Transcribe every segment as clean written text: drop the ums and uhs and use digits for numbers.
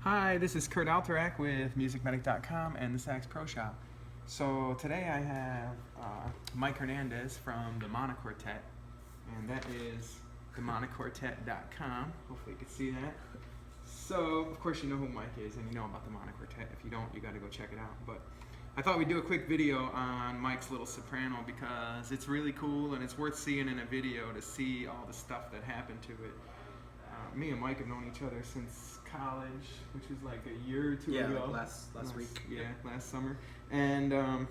Hi, this is Kurt Alterac with MusicMedic.com and the Sax Pro Shop. So today I have Mike Hernandez from the Monoquartet, and that is themonoquartet.com. Hopefully you can see that. So, of course you know who Mike is and you know about the Monoquartet. If you don't, you got to go check it out. But I thought we'd do a quick video on Mike's little soprano because it's really cool and it's worth seeing in a video to see all the stuff that happened to it. Me and Mike have known each other since college, which was like a year or two ago. Like last week. Yeah, last summer. And I've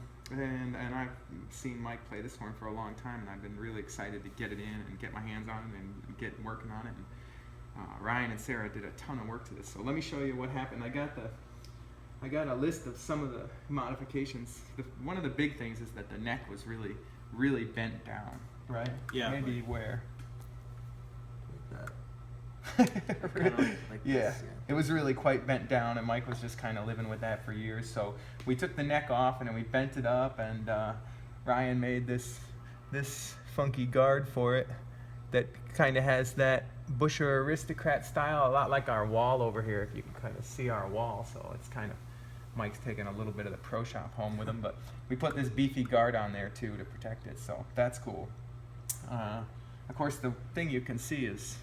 seen Mike play this horn for a long time, and I've been really excited to get it in and get my hands on it and get working on it. And Ryan and Sarah did a ton of work to this. So let me show you what happened. I got a list of some of the modifications. One of the big things is that the neck was really bent down, right? Yeah. Maybe where? Like that. Yeah, it was really quite bent down, and Mike was just kind of living with that for years. So we took the neck off and then we bent it up, and Ryan made this funky guard for it that kind of has that Buescher aristocrat style, a lot like our wall over here, if you can kind of see our wall. So it's kind of, Mike's taking a little bit of the Pro Shop home with him, but we put this beefy guard on there too to protect it, so that's cool. Of course, the thing you can see is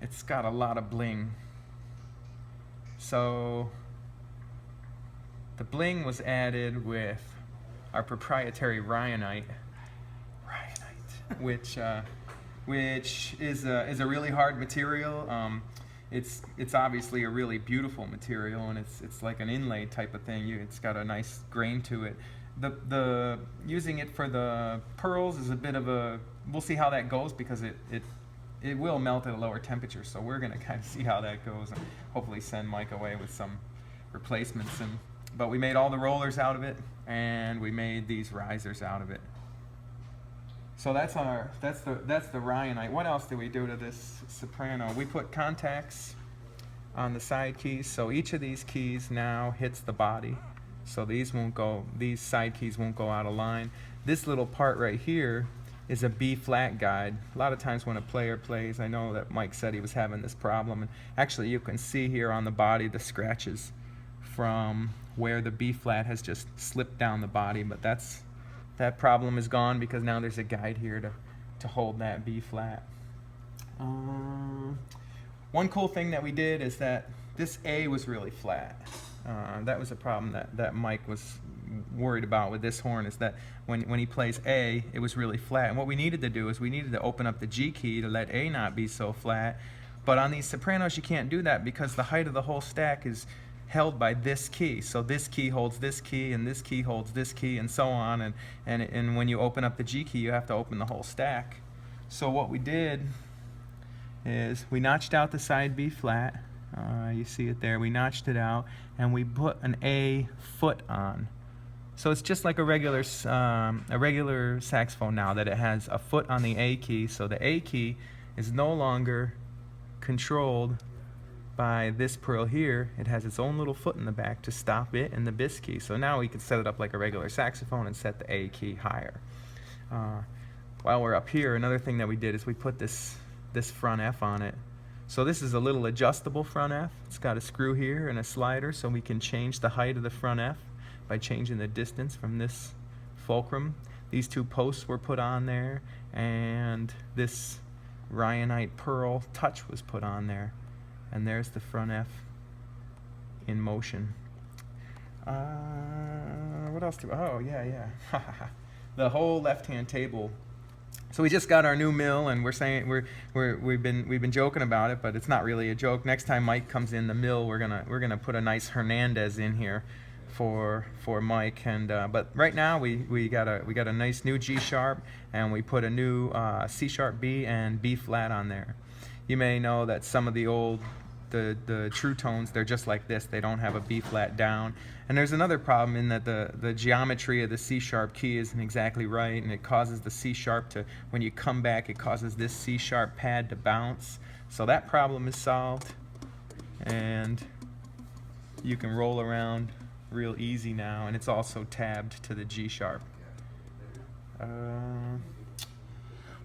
it's got a lot of bling. So the bling was added with our proprietary ryanite, which is a really hard material. It's obviously a really beautiful material, and it's like an inlay type of thing. It's got a nice grain to it. The using it for the pearls is a bit of a, we'll see how that goes, because it will melt at a lower temperature, so we're going to kind of see how that goes and hopefully send Mike away with some replacements. But we made all the rollers out of it, and we made these risers out of it. So that's the ryanite. What else did we do to this soprano? We put contacts on the side keys, so each of these keys now hits the body. So these side keys won't go out of line. This little part right here is a B flat guide. A lot of times when a player plays, I know that Mike said he was having this problem, and actually you can see here on the body the scratches from where the B flat has just slipped down the body, but that problem is gone because now there's a guide here to hold that B flat. One cool thing that we did is that this A was really flat. That was a problem that Mike was worried about with this horn, is that when he plays A, it was really flat. And what we needed to do is we needed to open up the G key to let A not be so flat. But on these sopranos, you can't do that because the height of the whole stack is held by this key. So this key holds this key, and this key holds this key, and so on. And when you open up the G key, you have to open the whole stack. So what we did is we notched out the side B flat. You see it there. We notched it out, and we put an A foot on. So it's just like a regular saxophone now, that it has a foot on the A key. So the A key is no longer controlled by this pearl here. It has its own little foot in the back to stop it and the bis key. So now we can set it up like a regular saxophone and set the A key higher. While we're up here, another thing that we did is we put this front F on it. So this is a little adjustable front F. It's got a screw here and a slider, so we can change the height of the front F by changing the distance from this fulcrum. These two posts were put on there, and this ryanite pearl touch was put on there. And there's the front F in motion. What else do? Oh yeah. The whole left-hand table. So we just got our new mill, and we've been joking about it, but it's not really a joke. Next time Mike comes in the mill, we're gonna put a nice Hernandez in here for Mike. And but right now we got a nice new G sharp, and we put a new C sharp B and B flat on there. You may know that some of the old the true tones, they're just like this. They don't have a B flat down. And there's another problem in that the geometry of the C sharp key isn't exactly right, and it causes the C sharp to, when you come back, it causes this C sharp pad to bounce. So that problem is solved, and you can roll around real easy now, and it's also tabbed to the G sharp.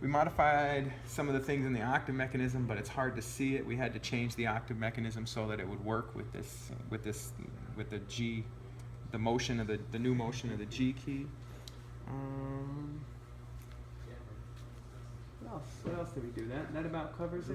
we modified some of the things in the octave mechanism, but it's hard to see it. We had to change the octave mechanism so that it would work with the G, the motion of the new motion of the G key. What else did we do? That about covers it.